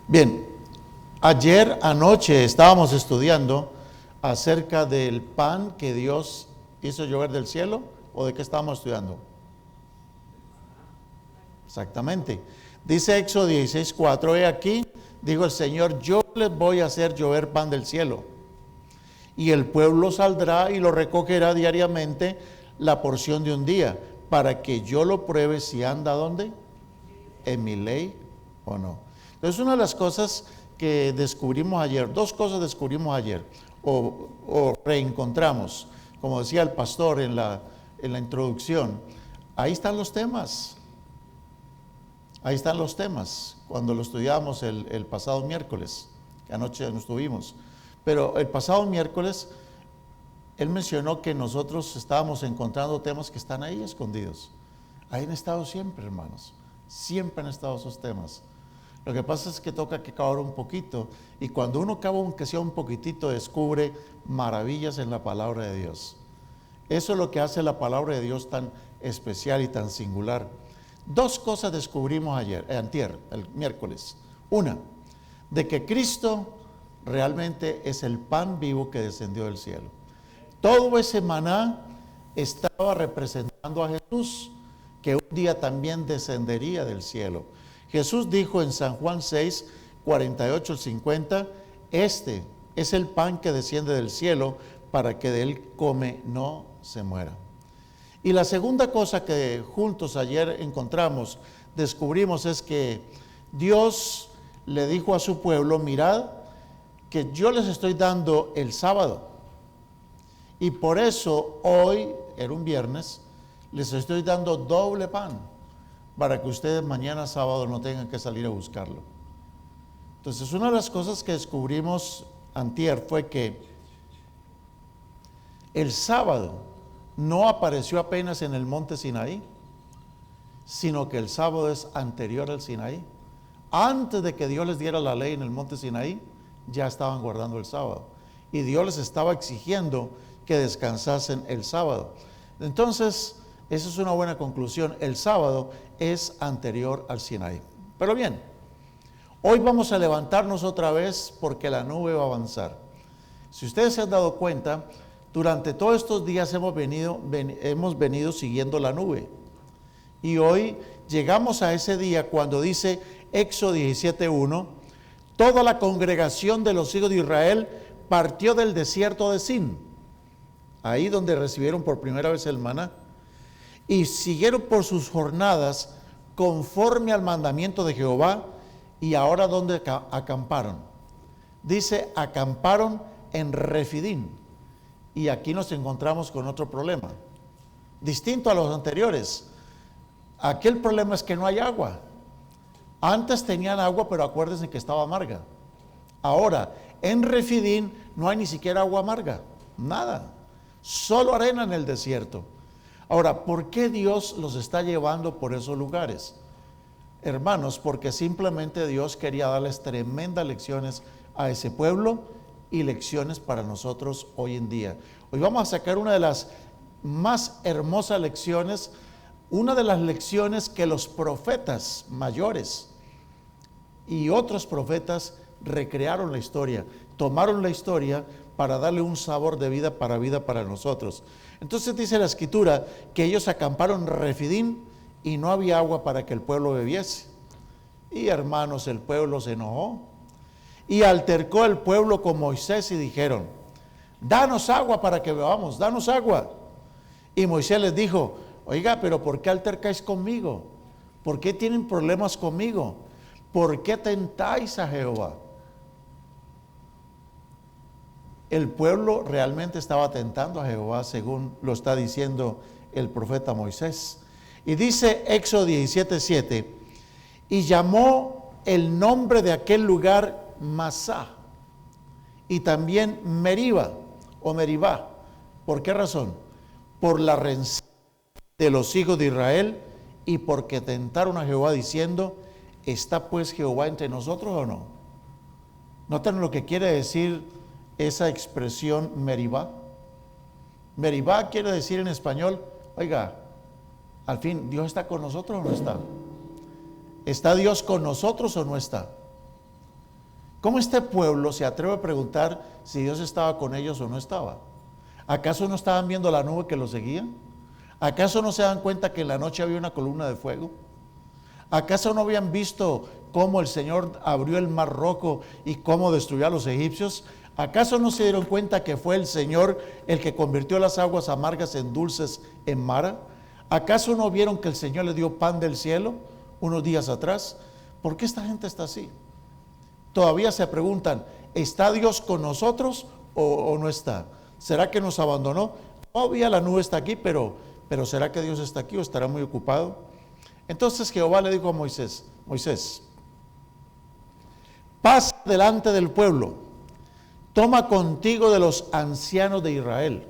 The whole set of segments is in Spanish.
Bien, ayer anoche estábamos estudiando acerca del pan que Dios hizo llover del cielo, ¿o de qué estábamos estudiando? Exactamente. Dice Éxodo 16:4, he aquí, dijo el Señor, yo les voy a hacer llover pan del cielo. Y el pueblo saldrá y lo recogerá diariamente la porción de un día, para que yo lo pruebe si anda ¿dónde? En mi ley o no. Entonces, una de las cosas que descubrimos ayer, dos cosas descubrimos ayer, o reencontramos, como decía el pastor en la introducción, ahí están los temas. Ahí están los temas, cuando lo estudiamos el pasado miércoles, que anoche no estuvimos. Pero el pasado miércoles, él mencionó que nosotros estábamos encontrando temas que están ahí escondidos. Ahí han estado siempre, hermanos. Siempre han estado esos temas. Lo que pasa es que toca que cavar un poquito. Y cuando uno cava aunque sea un poquitito, descubre maravillas en la palabra de Dios. Eso es lo que hace la palabra de Dios tan especial y tan singular. Dos cosas descubrimos antier, el miércoles. Una, de que Cristo realmente es el pan vivo que descendió del cielo. Todo ese maná estaba representando a Jesús, que un día también descendería del cielo. Jesús dijo en San Juan 6, 48 al 50, este es el pan que desciende del cielo, para que de él come no se muera. Y la segunda cosa que juntos ayer encontramos, descubrimos, es que Dios le dijo a su pueblo, mirad, que yo les estoy dando el sábado. Y por eso hoy, era un viernes, les estoy dando doble pan, para que ustedes mañana sábado no tengan que salir a buscarlo. Entonces, una de las cosas que descubrimos antier fue que el sábado no apareció apenas en el monte Sinaí, sino que el sábado es anterior al Sinaí. Antes de que Dios les diera la ley en el monte Sinaí, ya estaban guardando el sábado. Y Dios les estaba exigiendo que descansasen el sábado. Entonces, esa es una buena conclusión. El sábado es anterior al Sinaí. Pero bien, hoy vamos a levantarnos otra vez porque la nube va a avanzar. Si ustedes se han dado cuenta, durante todos estos días hemos venido siguiendo la nube. Y hoy llegamos a ese día cuando dice Éxodo 17:1, toda la congregación de los hijos de Israel partió del desierto de Sin, ahí donde recibieron por primera vez el maná, y siguieron por sus jornadas conforme al mandamiento de Jehová. Y ahora, ¿dónde acamparon? Dice, acamparon en Refidín. Y aquí nos encontramos con otro problema, distinto a los anteriores. Aquel problema es que no hay agua. Antes tenían agua, pero acuérdense que estaba amarga. Ahora, en Refidín no hay ni siquiera agua amarga, nada, solo arena en el desierto. Ahora, ¿por qué Dios los está llevando por esos lugares? Hermanos, porque simplemente Dios quería darles tremendas lecciones a ese pueblo y lecciones para nosotros hoy en día. Hoy vamos a sacar una de las más hermosas lecciones, una de las lecciones que los profetas mayores y otros profetas recrearon la historia, tomaron la historia para darle un sabor de vida para nosotros. Entonces dice la escritura que ellos acamparon en Refidín y no había agua para que el pueblo bebiese. Y hermanos, el pueblo se enojó y altercó el pueblo con Moisés y dijeron, danos agua para que bebamos, danos agua. Y Moisés les dijo, oiga, pero ¿por qué altercáis conmigo? ¿Por qué tienen problemas conmigo? ¿Por qué tentáis a Jehová? El pueblo realmente estaba tentando a Jehová, según lo está diciendo el profeta Moisés. Y dice Éxodo 17:7, y llamó el nombre de aquel lugar Masá, y también Meribá o Meribá. ¿Por qué razón? Por la rencilla de los hijos de Israel y porque tentaron a Jehová diciendo, ¿está pues Jehová entre nosotros o no? ¿Notan lo que quiere decir esa expresión Meribá? Meribá quiere decir en español, oiga, al fin, ¿Dios está con nosotros o no está? ¿Está Dios con nosotros o no está? ¿Cómo este pueblo se atreve a preguntar si Dios estaba con ellos o no estaba? ¿Acaso no estaban viendo la nube que los seguía? ¿Acaso no se dan cuenta que en la noche había una columna de fuego? ¿Acaso no habían visto cómo el Señor abrió el mar rojo y cómo destruyó a los egipcios? ¿Acaso no se dieron cuenta que fue el Señor el que convirtió las aguas amargas en dulces en Mara? ¿Acaso no vieron que el Señor le dio pan del cielo unos días atrás? ¿Por qué esta gente está así? Todavía se preguntan, ¿está Dios con nosotros o no está? ¿Será que nos abandonó? Todavía la nube está aquí, pero ¿será que Dios está aquí o estará muy ocupado? Entonces Jehová le dijo a Moisés, Moisés, pasa delante del pueblo, toma contigo de los ancianos de Israel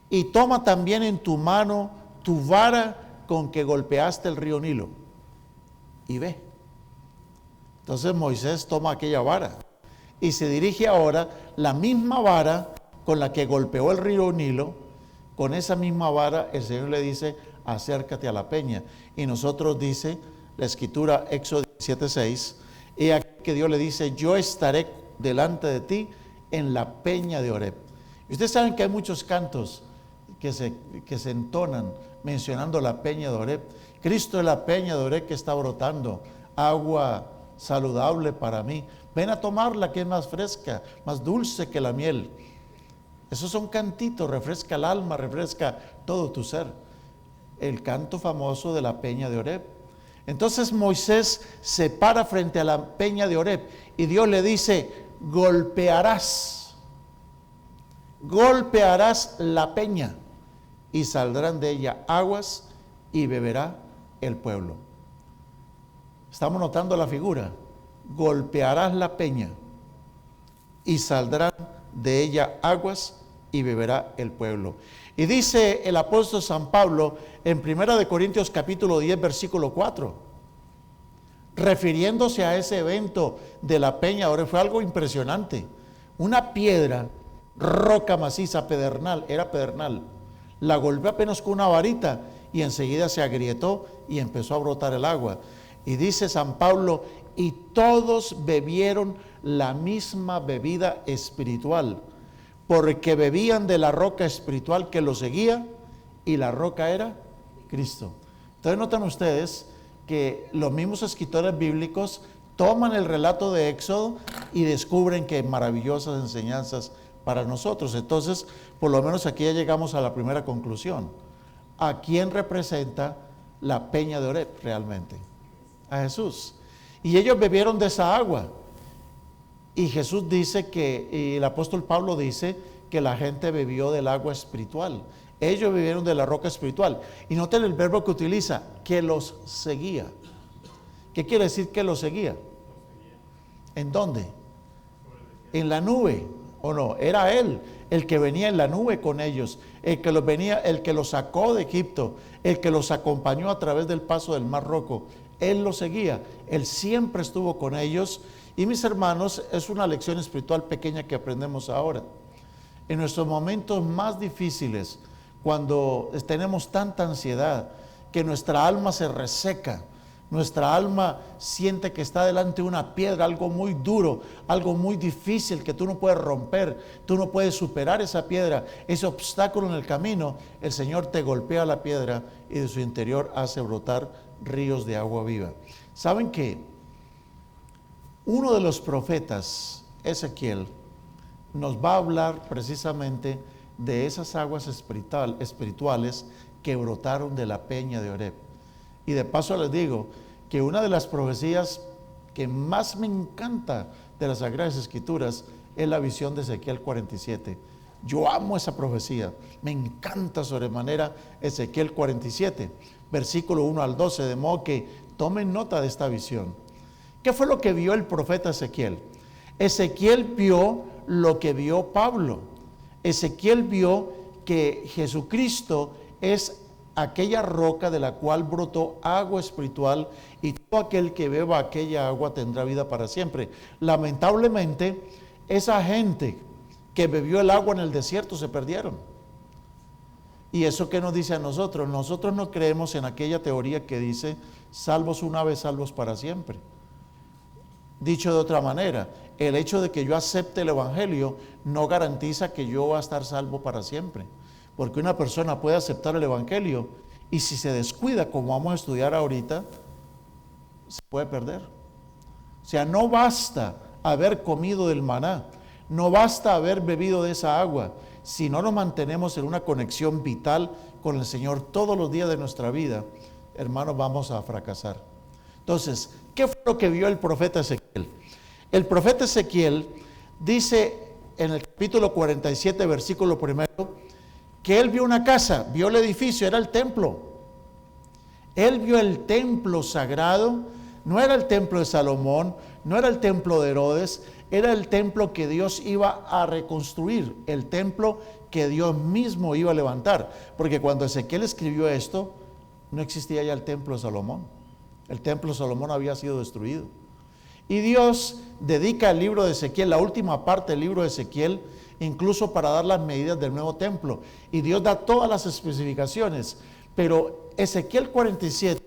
y toma también en tu mano tu vara con que golpeaste el río Nilo y ve. Entonces Moisés toma aquella vara y se dirige ahora la misma vara con la que golpeó el río Nilo. Con esa misma vara el Señor le dice, acércate a la peña. Y nosotros dice la escritura, Éxodo 17:6, y aquí que Dios le dice, yo estaré delante de ti en la peña de Horeb. Y ustedes saben que hay muchos cantos que se entonan mencionando la peña de Horeb. Cristo es la peña de Horeb que está brotando agua saludable para mí. Ven a tomarla, que es más fresca, más dulce que la miel. Esos son cantitos, refresca el alma, refresca todo tu ser. El canto famoso de la peña de Horeb. Entonces Moisés se para frente a la peña de Horeb y Dios le dice, golpearás la peña y saldrán de ella aguas y beberá el pueblo. Estamos notando la figura. Golpearás la peña y saldrán de ella aguas y beberá el pueblo. Y dice el apóstol San Pablo en 1 Corintios capítulo 10 versículo 4, refiriéndose a ese evento de la peña. Ahora fue algo impresionante. Una piedra, roca maciza, pedernal, era pedernal, la golpeó apenas con una varita y enseguida se agrietó y empezó a brotar el agua. Y dice San Pablo, y todos bebieron la misma bebida espiritual, porque bebían de la roca espiritual que los seguía, y la roca era Cristo. Entonces notan ustedes que los mismos escritores bíblicos toman el relato de Éxodo y descubren que maravillosas enseñanzas para nosotros. Entonces, por lo menos aquí ya llegamos a la primera conclusión. ¿A quién representa la peña de Horeb realmente? A Jesús. Y ellos bebieron de esa agua. Y Jesús dice que, y el apóstol Pablo dice que la gente bebió del agua espiritual. Ellos bebieron de la roca espiritual. Y noten el verbo que utiliza, que los seguía. ¿Qué quiere decir que los seguía? ¿En dónde? En la nube, ¿o no? Era Él el que venía en la nube con ellos, el que los sacó de Egipto, el que los acompañó a través del paso del Mar Rojo. Él los seguía, Él siempre estuvo con ellos. Y mis hermanos, es una lección espiritual pequeña que aprendemos ahora. En nuestros momentos más difíciles, cuando tenemos tanta ansiedad, que nuestra alma se reseca, nuestra alma siente que está delante de una piedra, algo muy duro, algo muy difícil que tú no puedes romper, tú no puedes superar esa piedra, ese obstáculo en el camino, el Señor te golpea la piedra y de su interior hace brotar ríos de agua viva. ¿Saben qué? Uno de los profetas, Ezequiel, nos va a hablar precisamente de esas aguas espirituales que brotaron de la peña de Horeb. Y de paso les digo que una de las profecías que más me encanta de las Sagradas Escrituras es la visión de Ezequiel 47. Yo amo esa profecía, me encanta sobremanera Ezequiel 47, versículo 1 al 12, de modo que tomen nota de esta visión. ¿Qué fue lo que vio el profeta Ezequiel? Ezequiel vio lo que vio Pablo. Ezequiel vio que Jesucristo es aquella roca de la cual brotó agua espiritual y todo aquel que beba aquella agua tendrá vida para siempre. Lamentablemente, esa gente que bebió el agua en el desierto se perdieron. ¿Y eso qué nos dice a nosotros? Nosotros no creemos en aquella teoría que dice, salvos una vez, salvos para siempre. Dicho de otra manera, el hecho de que yo acepte el Evangelio no garantiza que yo voy a estar salvo para siempre. Porque una persona puede aceptar el Evangelio y si se descuida, como vamos a estudiar ahorita, se puede perder. O sea, no basta haber comido del maná, no basta haber bebido de esa agua. Si no nos mantenemos en una conexión vital con el Señor todos los días de nuestra vida, hermanos, vamos a fracasar. Entonces, ¿qué fue lo que vio el profeta Ezequiel? El profeta Ezequiel dice en el capítulo 47, versículo 1, que él vio una casa, vio el edificio, era el templo. Él vio el templo sagrado, no era el templo de Salomón, no era el templo de Herodes, era el templo que Dios iba a reconstruir, el templo que Dios mismo iba a levantar. Porque cuando Ezequiel escribió esto, no existía ya el templo de Salomón. El templo de Salomón había sido destruido. Y Dios dedica el libro de Ezequiel, la última parte del libro de Ezequiel, incluso para dar las medidas del nuevo templo. Y Dios da todas las especificaciones. Pero Ezequiel 47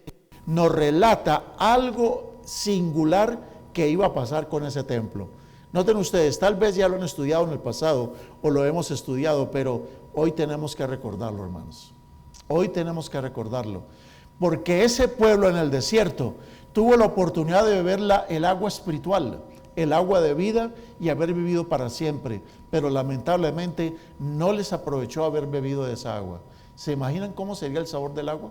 nos relata algo singular que iba a pasar con ese templo. Noten ustedes, tal vez ya lo han estudiado en el pasado o lo hemos estudiado, pero hoy tenemos que recordarlo, hermanos. Hoy tenemos que recordarlo. Porque ese pueblo en el desierto tuvo la oportunidad de beber el agua espiritual, el agua de vida y haber vivido para siempre. Pero lamentablemente no les aprovechó haber bebido de esa agua. ¿Se imaginan cómo sería el sabor del agua?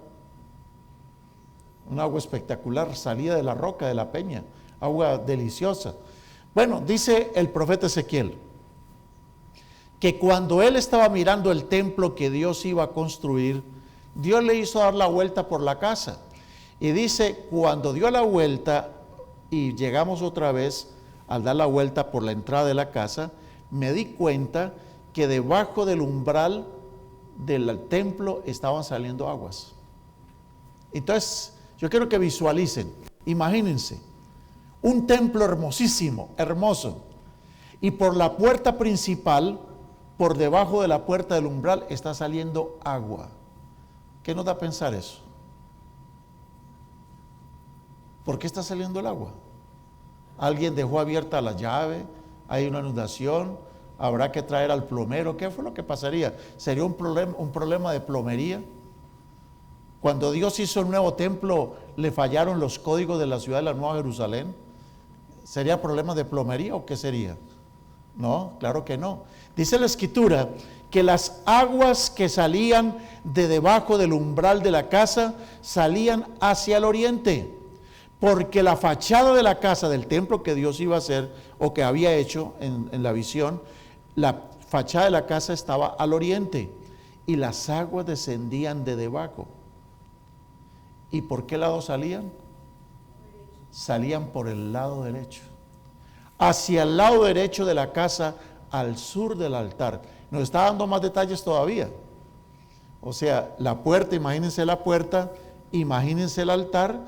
Un agua espectacular, salida de la roca, de la peña, agua deliciosa. Bueno, dice el profeta Ezequiel que cuando él estaba mirando el templo que Dios iba a construir, Dios le hizo dar la vuelta por la casa. Y dice, cuando dio la vuelta y llegamos otra vez, al dar la vuelta por la entrada de la casa, me di cuenta que debajo del umbral del templo estaban saliendo aguas. Entonces, yo quiero que visualicen, imagínense, un templo hermosísimo, hermoso, y por la puerta principal, por debajo de la puerta del umbral, está saliendo agua. ¿Qué nos da a pensar eso? ¿Por qué está saliendo el agua? ¿Alguien dejó abierta la llave? ¿Hay una inundación? ¿Habrá que traer al plomero? ¿Qué fue lo que pasaría? ¿Sería un problema de plomería? Cuando Dios hizo el nuevo templo, ¿le fallaron los códigos de la ciudad de la Nueva Jerusalén? ¿Sería problema de plomería o qué sería? No, claro que no. Dice la Escritura que las aguas que salían de debajo del umbral de la casa salían hacia el oriente, porque la fachada de la casa del templo que Dios iba a hacer o que había hecho en la visión, la fachada de la casa estaba al oriente y las aguas descendían de debajo. ¿Y por qué lado salían? Salían por el lado derecho, hacia el lado derecho de la casa, al sur del altar. Nos está dando más detalles todavía. O sea, la puerta, imagínense la puerta, imagínense el altar,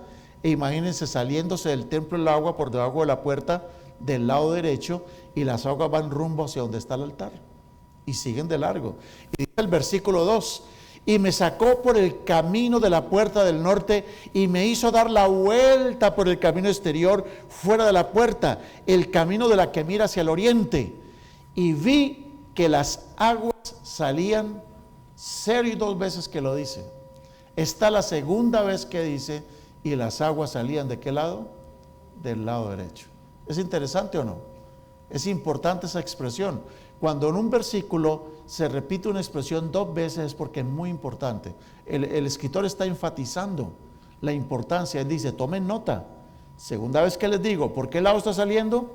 e imagínense saliéndose del templo el agua por debajo de la puerta del lado derecho, y las aguas van rumbo hacia donde está el altar, y siguen de largo. Y dice el versículo 2, y me sacó por el camino de la puerta del norte y me hizo dar la vuelta por el camino exterior fuera de la puerta, el camino de la que mira hacia el oriente, y vi que las aguas salían, serio y 2 veces que lo dice. Está la segunda vez que dice, y las aguas salían ¿de qué lado? Del lado derecho. ¿Es interesante o no? Es importante esa expresión. Cuando en un versículo se repite una expresión 2 veces es porque es muy importante. El escritor está enfatizando la importancia. Él dice, tomen nota. Segunda vez que les digo, ¿por qué lado está saliendo?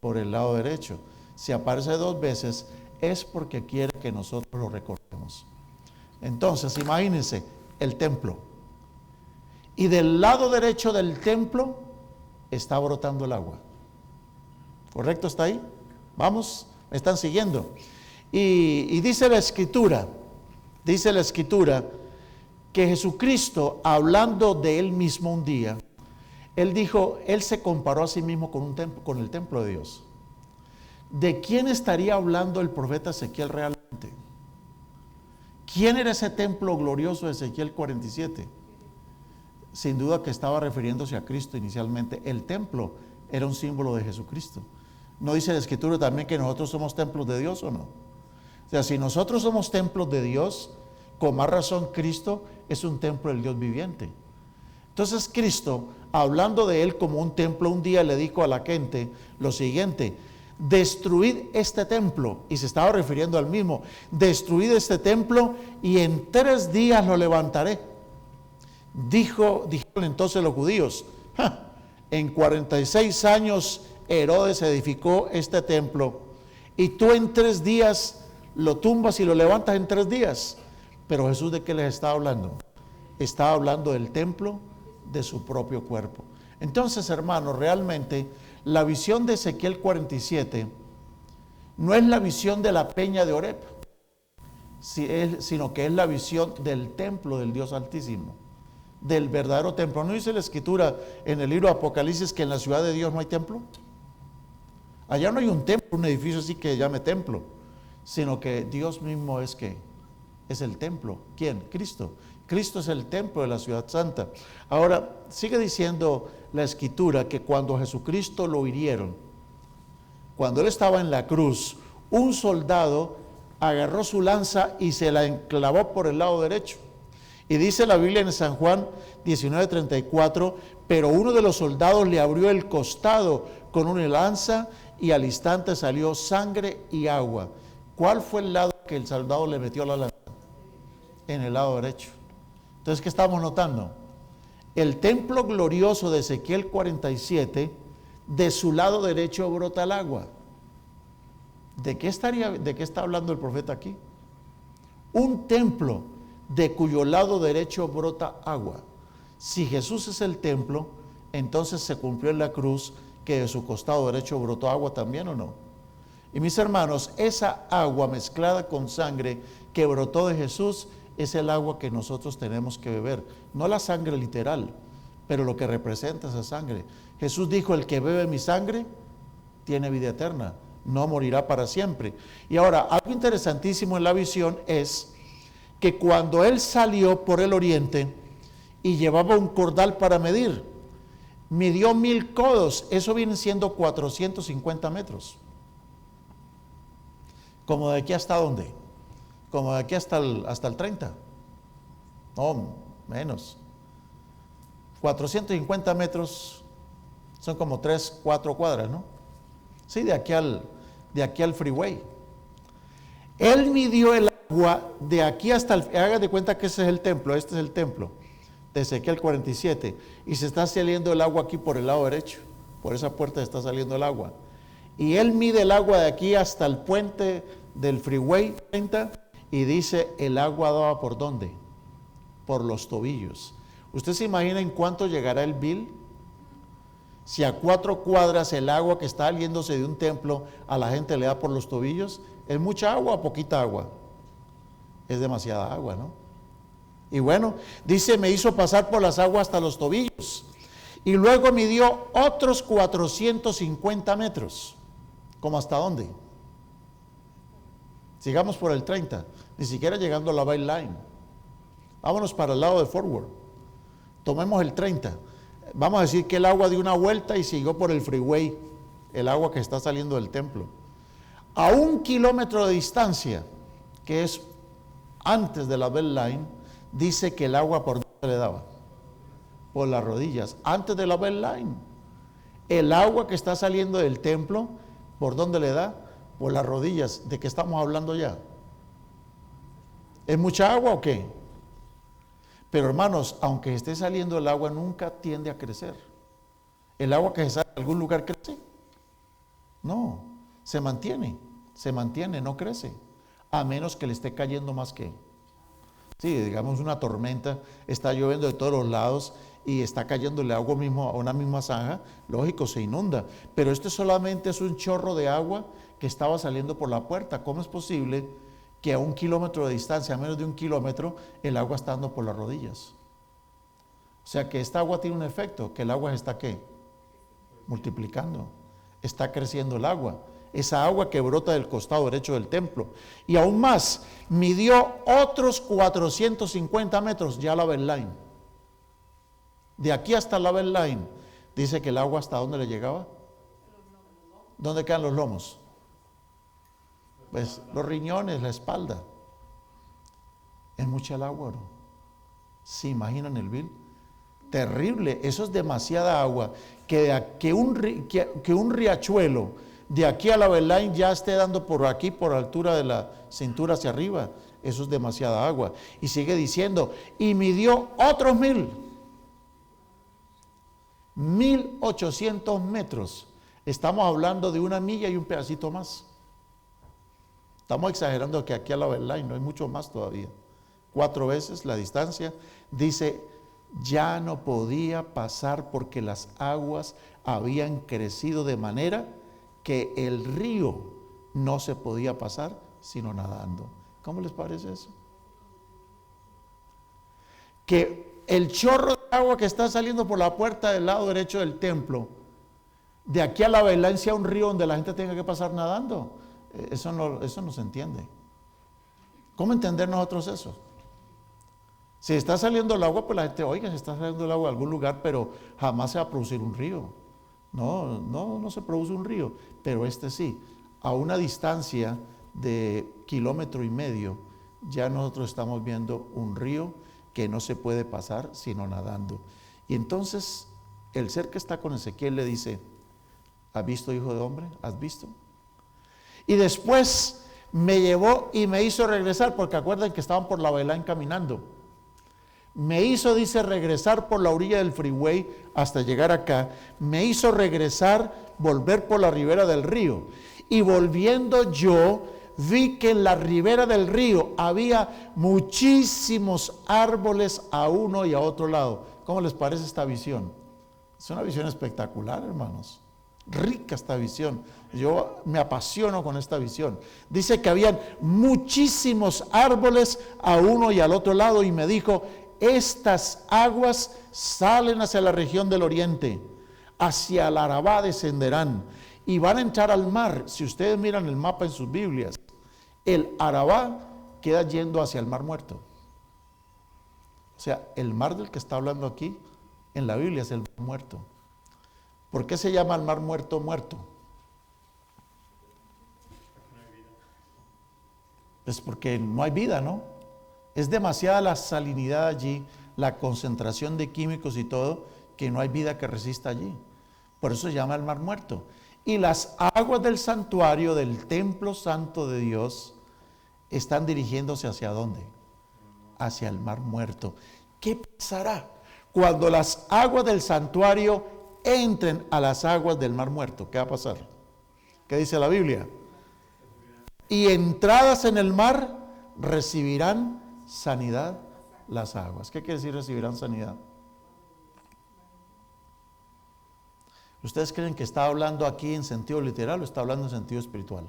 Por el lado derecho. Si aparece 2 veces es porque quiere que nosotros lo recordemos. Entonces, imagínense el templo. Y del lado derecho del templo está brotando el agua. ¿Correcto? ¿Está ahí? Vamos, me están siguiendo. Y dice la Escritura que Jesucristo, hablando de él mismo un día, él dijo, él se comparó a sí mismo con un templo, con el templo de Dios. ¿De quién estaría hablando el profeta Ezequiel realmente? ¿Quién era ese templo glorioso de Ezequiel 47? Sin duda que estaba refiriéndose a Cristo inicialmente, el templo era un símbolo de Jesucristo. ¿No dice la Escritura también que nosotros somos templos de Dios o no? O sea, si nosotros somos templos de Dios, con más razón Cristo es un templo del Dios viviente. Entonces Cristo, hablando de Él como un templo, un día le dijo a la gente lo siguiente: destruid este templo, y se estaba refiriendo al mismo, destruid este templo y en 3 días lo levantaré. Dijeron entonces los judíos: en 46 años Herodes edificó este templo y tú en 3 días lo tumbas y lo levantas en 3 días. Pero Jesús, ¿de qué les estaba hablando? Estaba hablando del templo de su propio cuerpo. Entonces, hermanos, realmente la visión de Ezequiel 47 no es la visión de la peña de Oreb, sino que es la visión del templo del Dios Altísimo, del verdadero templo. ¿No dice la Escritura en el libro de Apocalipsis que en la ciudad de Dios no hay templo? Allá no hay un templo, un edificio así que llame templo, sino que Dios mismo es el templo. ¿Quién? Cristo. Cristo es el templo de la ciudad santa. Ahora, sigue diciendo la Escritura que cuando Jesucristo lo hirieron, cuando Él estaba en la cruz, un soldado agarró su lanza y se la enclavó por el lado derecho. Y dice la Biblia en San Juan 19:34, pero uno de los soldados le abrió el costado con una lanza y al instante salió sangre y agua. ¿Cuál fue el lado que el soldado le metió la lanza? En el lado derecho. Entonces, ¿qué estamos notando? El templo glorioso de Ezequiel 47, de su lado derecho brota el agua. ¿De qué está hablando el profeta aquí? Un templo de cuyo lado derecho brota agua. Si Jesús es el templo, entonces se cumplió en la cruz que de su costado derecho brotó agua también, ¿o no? Y mis hermanos, esa agua mezclada con sangre que brotó de Jesús es el agua que nosotros tenemos que beber. No la sangre literal, pero lo que representa esa sangre. Jesús dijo: el que bebe mi sangre tiene vida eterna, no morirá para siempre. Y ahora, algo interesantísimo en la visión es que cuando Él salió por el oriente y llevaba un cordal para medir, midió 1000 codos, eso viene siendo 450 metros. ¿Como de aquí hasta dónde? Como de aquí hasta el 30. No, menos. 450 metros son como 3, 4 cuadras, ¿no? Sí, de aquí al freeway. Él midió el agua de aquí hasta haga de cuenta que ese es el templo, este es el templo de Ezequiel 47, y se está saliendo el agua aquí por el lado derecho, por esa puerta está saliendo el agua. Y él mide el agua de aquí hasta el puente del freeway 30 y dice: el agua daba ¿por dónde? Por los tobillos. ¿Usted se imagina en cuánto llegará el bill? Si a 4 cuadras el agua que está saliéndose de un templo a la gente le da por los tobillos, ¿es mucha agua o poquita agua? Es demasiada agua, ¿no? Y bueno, dice: me hizo pasar por las aguas hasta los tobillos. Y luego midió otros 450 metros. ¿Cómo hasta dónde? Sigamos por el 30, ni siquiera llegando a la Bay Line. Vámonos para el lado de Forward. Tomemos el 30. Vamos a decir que el agua dio una vuelta y siguió por el freeway, el agua que está saliendo del templo. A 1 kilómetro de distancia, que es antes de la Bell Line, dice que el agua ¿por dónde le daba? Por las rodillas, antes de la Bell Line. El agua que está saliendo del templo, ¿por dónde le da? Por las rodillas. ¿De qué estamos hablando ya? ¿Es mucha agua o qué? Pero hermanos, aunque esté saliendo el agua, nunca tiende a crecer. ¿El agua que sale de algún lugar crece? No, se mantiene, no crece. A menos que le esté cayendo más que. Sí, digamos una tormenta, está lloviendo de todos los lados y está cayendo el agua mismo a una misma zanja, lógico, se inunda. Pero este solamente es un chorro de agua que estaba saliendo por la puerta. ¿Cómo es posible que a 1 kilómetro de distancia, a menos de 1 kilómetro, el agua está dando por las rodillas? O sea que esta agua tiene un efecto, que el agua se está ¿qué? Multiplicando, está creciendo el agua. Esa agua que brota del costado derecho del templo. Y aún más, midió otros 450 metros, ya la Bell Line. De aquí hasta la Bell Line, dice que el agua ¿hasta dónde le llegaba? ¿Dónde quedan los lomos? Pues los riñones, la espalda. Es mucha el agua, ¿no? ¿Se imaginan el bill? Terrible, eso es demasiada agua. Que un riachuelo de aquí a la Belén ya esté dando por aquí, por la altura de la cintura hacia arriba, eso es demasiada agua. Y sigue diciendo, y midió otros 1,800 metros. Estamos hablando de 1 milla y un pedacito más. Estamos exagerando que aquí a la Belén no hay mucho más todavía. 4 veces la distancia. Dice, ya no podía pasar porque las aguas habían crecido de manera que el río no se podía pasar sino nadando. ¿Cómo les parece eso? Que el chorro de agua que está saliendo por la puerta del lado derecho del templo, de aquí a la Belén sea un río donde la gente tenga que pasar nadando. Eso no se entiende. ¿Cómo entender nosotros eso? Si está saliendo el agua, pues la gente, oiga, se está saliendo el agua de algún lugar, pero jamás se va a producir un río. No se produce un río, pero este sí. A una distancia de 1,5 kilómetros, ya nosotros estamos viendo un río que no se puede pasar sino nadando. Y entonces el ser que está con Ezequiel le dice, ¿has visto, hijo de hombre? ¿Has visto? Y después me llevó y me hizo regresar, porque acuerdan que estaban por la Belén caminando. Me hizo, dice, regresar por la orilla del freeway hasta llegar acá. Me hizo regresar, volver por la ribera del río. Y volviendo yo, vi que en la ribera del río había muchísimos árboles a uno y a otro lado. ¿Cómo les parece esta visión? Es una visión espectacular, hermanos. Rica esta visión. Yo me apasiono con esta visión. Dice que habían muchísimos árboles a uno y al otro lado y me dijo, estas aguas salen hacia la región del oriente, hacia el Arabá descenderán y van a entrar al mar. Si ustedes miran el mapa en sus Biblias, el Arabá queda yendo hacia el Mar Muerto. O sea, el mar del que está hablando aquí en la Biblia es el Mar Muerto. ¿Por qué se llama el Mar Muerto muerto? Es porque no hay vida, ¿no? Es demasiada la salinidad allí, la concentración de químicos y todo, que no hay vida que resista allí. Por eso se llama el Mar Muerto. Y las aguas del santuario, del templo santo de Dios, están dirigiéndose ¿hacia dónde? Hacia el Mar Muerto. ¿Qué pasará cuando las aguas del santuario entren a las aguas del Mar Muerto? ¿Qué va a pasar? ¿Qué dice la Biblia? Y entradas en el mar recibirán sanidad las aguas. ¿Qué quiere decir recibirán sanidad? ¿Ustedes creen que está hablando aquí en sentido literal o está hablando en sentido espiritual?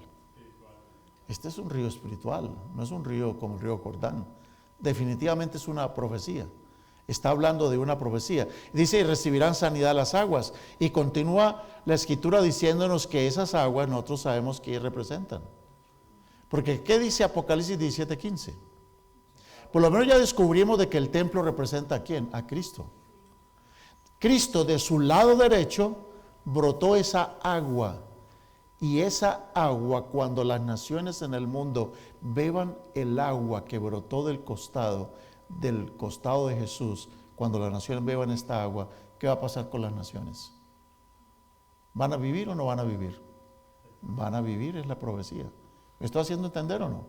Este es un río espiritual, no es un río como el río Jordán. Definitivamente es una profecía. Está hablando de una profecía. Dice, y recibirán sanidad las aguas. Y continúa la escritura diciéndonos que esas aguas nosotros sabemos que representan. Porque ¿qué dice Apocalipsis 17:15? Por lo menos ya descubrimos de que el templo representa ¿a quién? A Cristo. Cristo de su lado derecho brotó esa agua. Y esa agua, cuando las naciones en el mundo beban el agua que brotó del costado de Jesús, cuando las naciones beban esta agua, ¿qué va a pasar con las naciones? ¿Van a vivir o no van a vivir? Van a vivir, es la profecía. ¿Me estoy haciendo entender o no?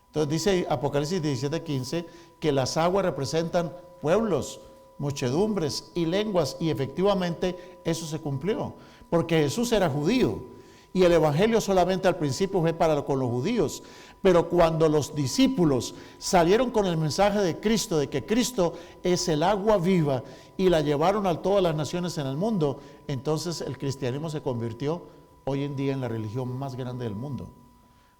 Entonces dice Apocalipsis 17:15 que las aguas representan pueblos, muchedumbres y lenguas, y efectivamente eso se cumplió, porque Jesús era judío y el evangelio solamente al principio fue para con los judíos, pero cuando los discípulos salieron con el mensaje de Cristo, de que Cristo es el agua viva, y la llevaron a todas las naciones en el mundo, entonces el cristianismo se convirtió hoy en día en la religión más grande del mundo.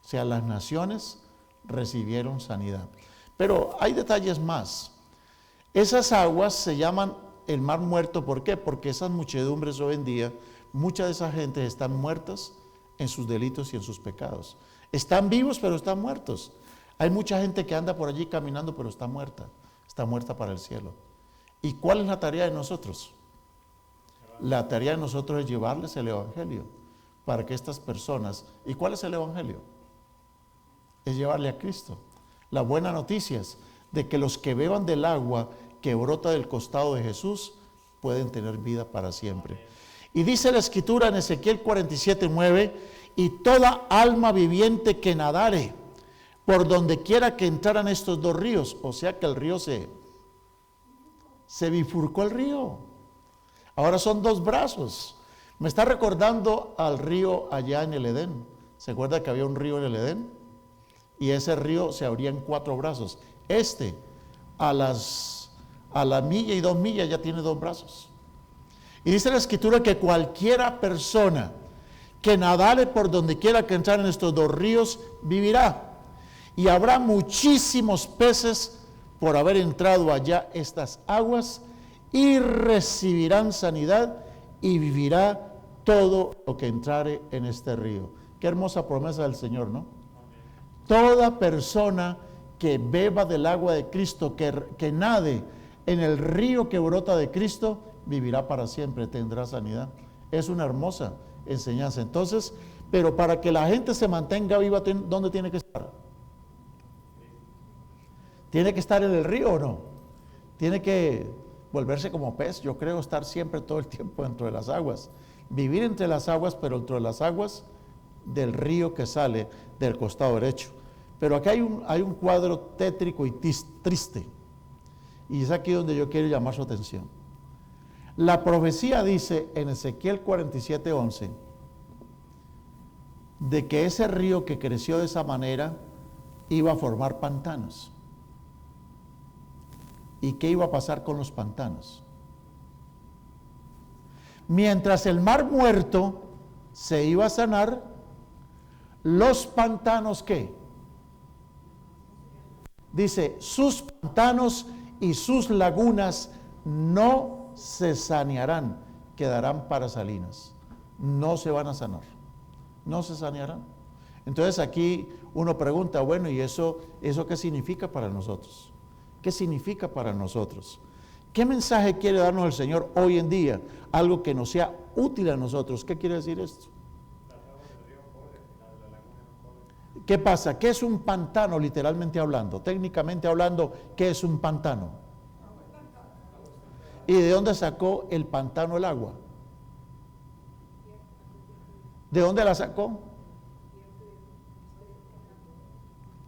O sea, las naciones recibieron sanidad. Pero hay detalles más. Esas aguas se llaman el Mar Muerto. ¿Por qué? Porque esas muchedumbres hoy en día, muchas de esas gentes están muertas en sus delitos y en sus pecados. Están vivos, pero están muertos. Hay mucha gente que anda por allí caminando, pero está muerta para el cielo. ¿Y cuál es la tarea de nosotros? La tarea de nosotros es llevarles el evangelio. para que estas personas, ¿y cuál es el evangelio? Es llevarle a Cristo. La buena noticia es de que los que beban del agua que brota del costado de Jesús pueden tener vida para siempre. Y dice la escritura en Ezequiel 47:9, y toda alma viviente que nadare por donde quiera que entraran estos dos ríos, o sea que el río se bifurcó el río. Ahora son dos brazos. Me está recordando al río allá en el Edén. ¿Se acuerda que había un río en el Edén? Y ese río se abría en 4 brazos. A la milla y 2 millas ya tiene 2 brazos. Y dice la escritura que cualquiera persona que nadare por donde quiera que entrar en estos 2 ríos vivirá. Y habrá muchísimos peces por haber entrado allá estas aguas, y recibirán sanidad, y vivirá todo lo que entrare en este río. Qué hermosa promesa del Señor, ¿no? Toda persona que beba del agua de Cristo, que nade en el río que brota de Cristo, vivirá para siempre, tendrá sanidad. Es una hermosa enseñanza. Entonces, pero para que la gente se mantenga viva, ¿dónde tiene que estar? ¿Tiene que estar en el río o no? Tiene que volverse como pez, yo creo, estar siempre todo el tiempo dentro de las aguas. Vivir entre las aguas, pero dentro de las aguas del río que sale del costado derecho. Pero aquí hay un cuadro tétrico y triste. Y es aquí donde yo quiero llamar su atención. La profecía dice en Ezequiel 47:11 de que ese río que creció de esa manera iba a formar pantanos. ¿Y qué iba a pasar con los pantanos? Mientras el mar muerto se iba a sanar, los pantanos, ¿qué? Dice, sus pantanos y sus lagunas no se sanearán, quedarán para salinas. No se van a sanar, no se sanearán. Entonces aquí uno pregunta, bueno, ¿y eso qué significa para nosotros? ¿Qué significa para nosotros? ¿Qué mensaje quiere darnos el Señor hoy en día? Algo que nos sea útil a nosotros. ¿Qué quiere decir esto? ¿Qué pasa? ¿Qué es un pantano literalmente hablando? Técnicamente hablando, ¿qué es un pantano? ¿Y de dónde sacó el pantano el agua? ¿De dónde la sacó?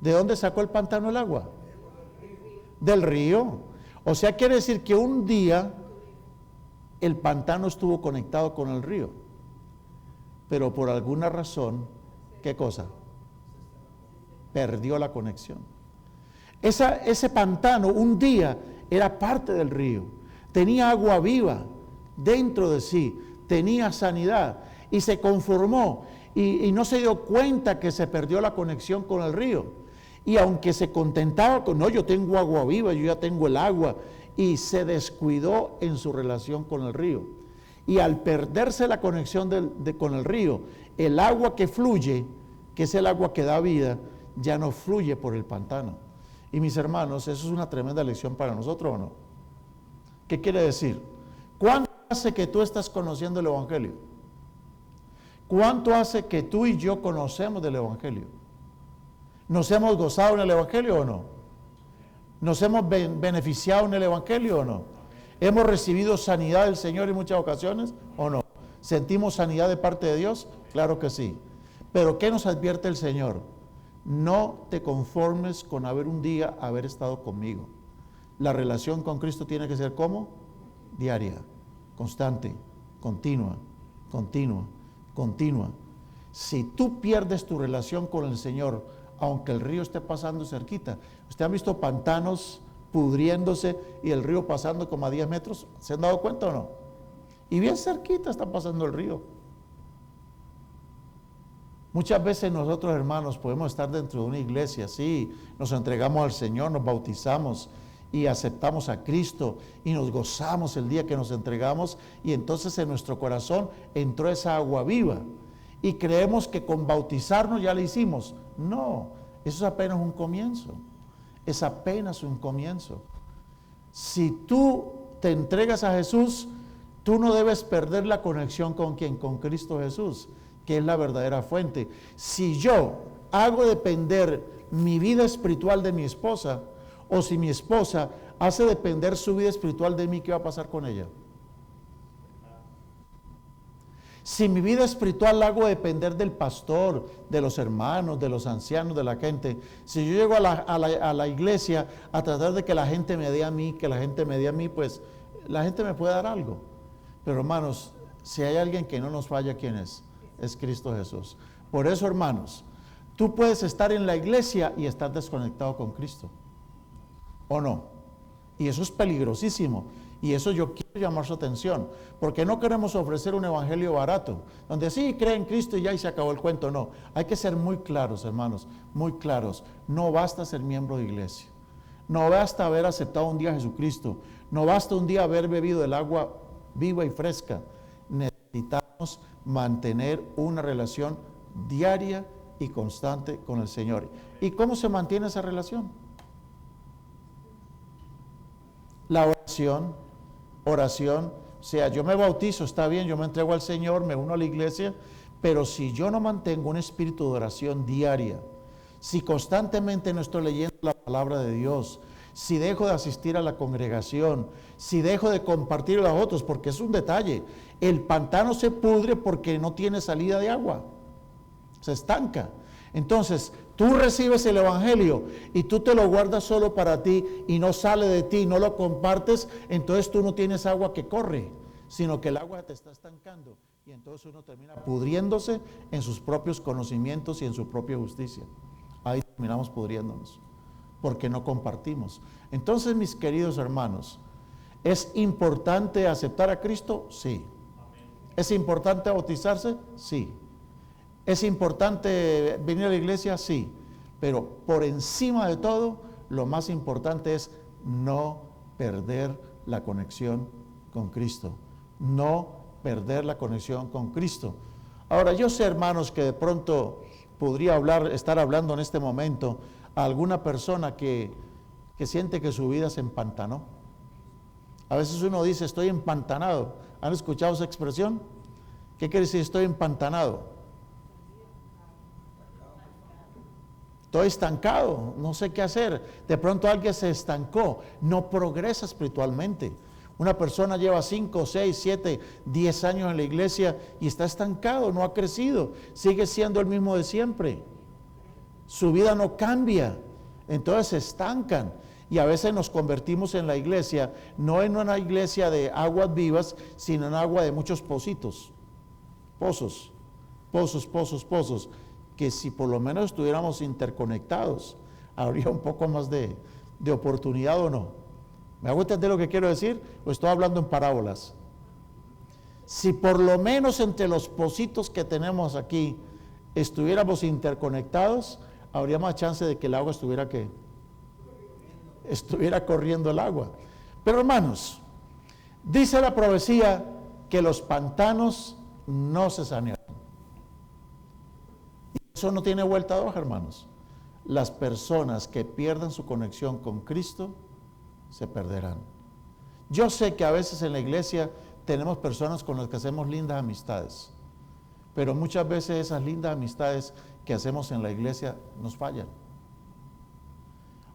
¿De dónde sacó el pantano el agua? Del río. O sea, quiere decir que un día el pantano estuvo conectado con el río, pero por alguna razón, ¿qué cosa? Perdió la conexión. Ese pantano un día era parte del río, tenía agua viva dentro de sí, tenía sanidad y se conformó y no se dio cuenta que se perdió la conexión con el río. Y aunque se contentaba con, no, yo tengo agua viva, yo ya tengo el agua, y se descuidó en su relación con el río. Y al perderse la conexión con el río, el agua que fluye, que es el agua que da vida, ya no fluye por el pantano. Y mis hermanos, eso es una tremenda lección para nosotros, ¿o no? ¿Qué quiere decir? ¿Cuánto hace que tú estás conociendo el Evangelio? ¿Cuánto hace que tú y yo conocemos del Evangelio? ¿Nos hemos gozado en el Evangelio o no? ¿Nos hemos beneficiado en el Evangelio o no? ¿Hemos recibido sanidad del Señor en muchas ocasiones o no? ¿Sentimos sanidad de parte de Dios? Claro que sí. Pero ¿qué nos advierte el Señor? No te conformes con un día haber estado conmigo. La relación con Cristo tiene que ser ¿cómo? Diaria, constante, continua, continua, continua. Si tú pierdes tu relación con el Señor, aunque el río esté pasando cerquita. ¿Usted ha visto pantanos pudriéndose y el río pasando como a 10 metros? ¿Se han dado cuenta o no? Y bien cerquita está pasando el río. Muchas veces nosotros, hermanos, podemos estar dentro de una iglesia, sí, nos entregamos al Señor, nos bautizamos y aceptamos a Cristo y nos gozamos el día que nos entregamos, y entonces en nuestro corazón entró esa agua viva y creemos que con bautizarnos ya le hicimos. No, eso es apenas un comienzo, es apenas un comienzo. Si tú te entregas a Jesús, tú no debes perder la conexión con ¿quién? Con Cristo Jesús, que es la verdadera fuente. Si yo hago depender mi vida espiritual de mi esposa, o si mi esposa hace depender su vida espiritual de mí, ¿qué va a pasar con ella? Si mi vida espiritual la hago depender del pastor, de los hermanos, de los ancianos, de la gente, si yo llego a la iglesia a tratar de que la gente me dé a mí, que la gente me dé a mí, pues la gente me puede dar algo. Pero hermanos, si hay alguien que no nos falla, ¿quién es? Es Cristo Jesús. Por eso, hermanos, tú puedes estar en la iglesia y estar desconectado con Cristo, ¿o no? Y eso es peligrosísimo. Y eso yo quiero llamar su atención, porque no queremos ofrecer un evangelio barato, donde sí, cree en Cristo y ya y se acabó el cuento. No, hay que ser muy claros, hermanos, muy claros. No basta ser miembro de iglesia. No basta haber aceptado un día a Jesucristo. No basta un día haber bebido el agua viva y fresca. Necesitamos mantener una relación diaria y constante con el Señor. ¿Y cómo se mantiene esa relación? La oración, o sea, yo me bautizo, está bien, yo me entrego al Señor, me uno a la iglesia, pero si yo no mantengo un espíritu de oración diaria, si constantemente no estoy leyendo la palabra de Dios, si dejo de asistir a la congregación, si dejo de compartir a los otros, porque es un detalle, el pantano se pudre porque no tiene salida de agua, se estanca. Entonces, tú recibes el evangelio y tú te lo guardas solo para ti y no sale de ti, no lo compartes, entonces tú no tienes agua que corre, sino que el agua te está estancando y entonces uno termina pudriéndose en sus propios conocimientos y en su propia justicia. Ahí terminamos pudriéndonos porque no compartimos. Entonces, mis queridos hermanos, ¿es importante aceptar a Cristo? Sí. ¿Es importante bautizarse? Sí. ¿Es importante venir a la iglesia? Sí, pero por encima de todo, lo más importante es no perder la conexión con Cristo. No perder la conexión con Cristo. Ahora, yo sé, hermanos, que de pronto podría estar hablando en este momento a alguna persona que siente que su vida se empantanó. A veces uno dice, estoy empantanado. ¿Han escuchado esa expresión? ¿Qué quiere decir estoy empantanado? Estoy estancado, no sé qué hacer. De pronto alguien se estancó, no progresa espiritualmente. Una persona lleva 5, 6, 7, 10 años en la iglesia y está estancado, no ha crecido, sigue siendo el mismo de siempre. Su vida no cambia, entonces se estancan. Y a veces nos convertimos en la iglesia, no en una iglesia de aguas vivas, sino en agua de muchos pozos, que si por lo menos estuviéramos interconectados, habría un poco más de oportunidad, ¿o no? ¿Me hago entender lo que quiero decir? O estoy hablando en parábolas. Si por lo menos entre los pocitos que tenemos aquí estuviéramos interconectados, habría más chance de que el agua estuviera corriendo el agua. Pero hermanos, dice la profecía que los pantanos no se sanean. Eso no tiene vuelta de hoja, hermanos. Las personas que pierdan su conexión con Cristo se perderán. Yo sé que a veces en la iglesia tenemos personas con las que hacemos lindas amistades, pero muchas veces esas lindas amistades que hacemos en la iglesia nos fallan.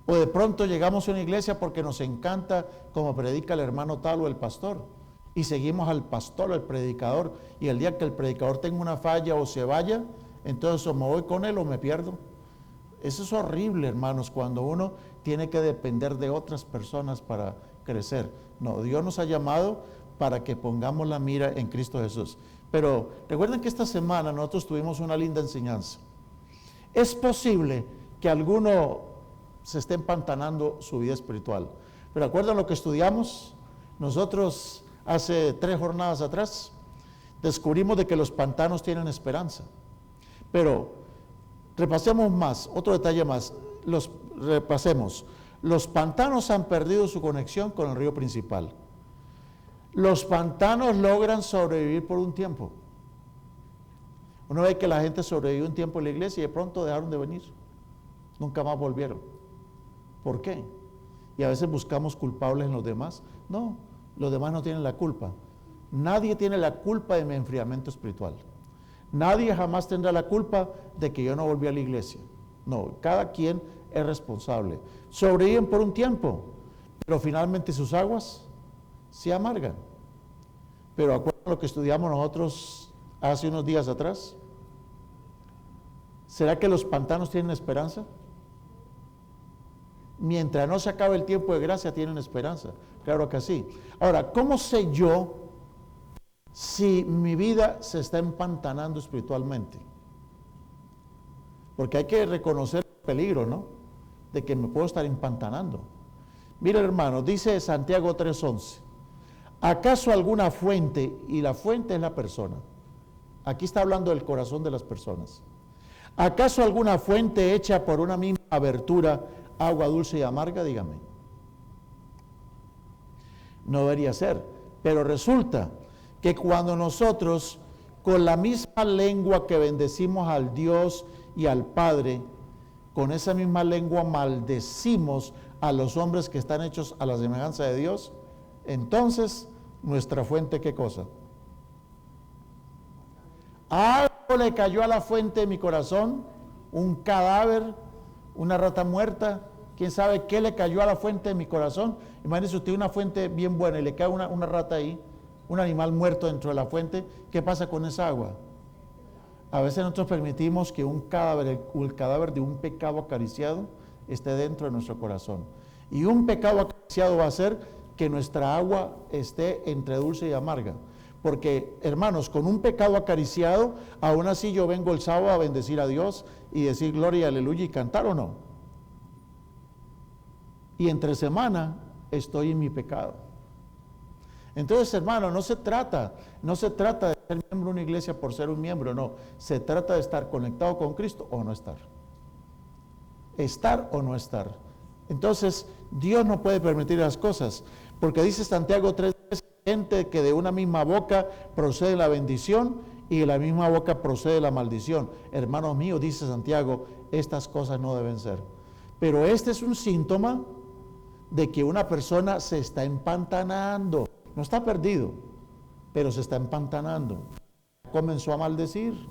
O de pronto llegamos a una iglesia porque nos encanta como predica el hermano tal o el pastor, y seguimos al pastor, al predicador, y el día que el predicador tenga una falla o se vaya, entonces o me voy con él o me pierdo. Eso es horrible, hermanos, cuando uno tiene que depender de otras personas para crecer. No, Dios nos ha llamado para que pongamos la mira en Cristo Jesús. Pero recuerden que esta semana nosotros tuvimos una linda enseñanza. Es posible que alguno se esté empantanando su vida espiritual. Pero ¿recuerdan lo que estudiamos? Nosotros hace 3 jornadas atrás descubrimos de que los pantanos tienen esperanza. Pero repasemos más, otro detalle más, repasemos. Los pantanos han perdido su conexión con el río principal. Los pantanos logran sobrevivir por un tiempo. Uno ve que la gente sobrevivió un tiempo en la iglesia y de pronto dejaron de venir. Nunca más volvieron. ¿Por qué? Y a veces buscamos culpables en los demás. No, los demás no tienen la culpa. Nadie tiene la culpa de mi enfriamiento espiritual. Nadie jamás tendrá la culpa de que yo no volví a la iglesia. No, cada quien es responsable. Sobreviven por un tiempo, pero finalmente sus aguas se amargan. Pero acuérdense lo que estudiamos nosotros hace unos días atrás. ¿Será que los pantanos tienen esperanza? Mientras no se acabe el tiempo de gracia, tienen esperanza. Claro que sí. Ahora, ¿cómo sé yo si mi vida se está empantanando espiritualmente? Porque hay que reconocer el peligro, ¿no? De que me puedo estar empantanando. Mira, hermano, dice Santiago 3:11. ¿Acaso alguna fuente, y la fuente es la persona? Aquí está hablando del corazón de las personas. ¿Acaso alguna fuente hecha por una misma abertura, agua dulce y amarga? Dígame. No debería ser. Pero resulta que cuando nosotros, con la misma lengua que bendecimos al Dios y al Padre, con esa misma lengua maldecimos a los hombres que están hechos a la semejanza de Dios, entonces, nuestra fuente, ¿qué cosa? Algo le cayó a la fuente de mi corazón, un cadáver, una rata muerta, quién sabe qué le cayó a la fuente de mi corazón. Imagínese usted una fuente bien buena y le cae una rata ahí, un animal muerto dentro de la fuente, ¿qué pasa con esa agua? A veces nosotros permitimos que un cadáver, el cadáver de un pecado acariciado, esté dentro de nuestro corazón. Y un pecado acariciado va a hacer que nuestra agua esté entre dulce y amarga. Porque, hermanos, con un pecado acariciado, aún así yo vengo el sábado a bendecir a Dios y decir gloria y aleluya y cantar, ¿o no? Y entre semana estoy en mi pecado. Entonces, hermano, no se trata de ser miembro de una iglesia por ser un miembro, no. Se trata de estar conectado con Cristo o no estar. Estar o no estar. Entonces, Dios no puede permitir las cosas, porque dice Santiago 3:10, gente que de una misma boca procede la bendición y de la misma boca procede la maldición. Hermanos míos, dice Santiago, estas cosas no deben ser. Pero este es un síntoma de que una persona se está empantanando. No está perdido, pero se está empantanando. Comenzó a maldecir